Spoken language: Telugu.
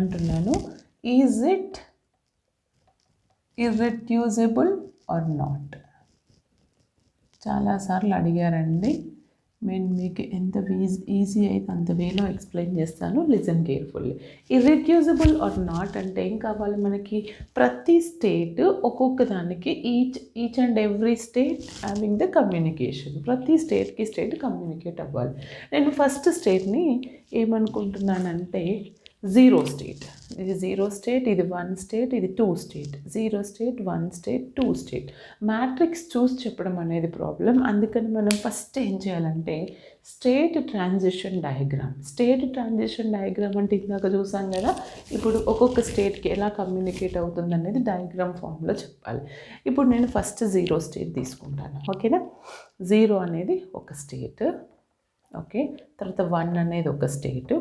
అంటున్నాను, is it irreducible or not? చాలాసార్లు అడిగారండి. నేను మీకు ఎంత ఈజీ అయితే అంత వేలో ఎక్స్ప్లెయిన్ చేస్తాను. Listen carefully. Irreducible or not అంటే ఏం కావాలి మనకి? ప్రతి స్టేట్ ఒక్కొక్క దానికి each and every state having the communication. ప్రతి స్టేట్ కమ్యూనికేట్ అవ్వాలి. నేను ఫస్ట్ స్టేట్ని ఏమనుకుంటున్నానంటే జీరో స్టేట్. ఇది జీరో స్టేట్, ఇది 1 స్టేట్, ఇది 2 state. 0 state, 1 state, 2 state. Matrix చూసి చెప్పడం అనేది ప్రాబ్లం. అందుకని మనం ఫస్ట్ ఏం చేయాలంటే state transition diagram. State transition diagram అంటే ఇందాక చూసాం కదా, ఇప్పుడు ఒక్కొక్క స్టేట్కి ఎలా కమ్యూనికేట్ అవుతుంది అనేది డయాగ్రామ్ ఫామ్లో చెప్పాలి. ఇప్పుడు నేను ఫస్ట్ 0 స్టేట్ తీసుకుంటాను. ఓకేనా? 0 అనేది ఒక స్టేట్. ఓకే, తర్వాత 1 అనేది ఒక స్టేటు,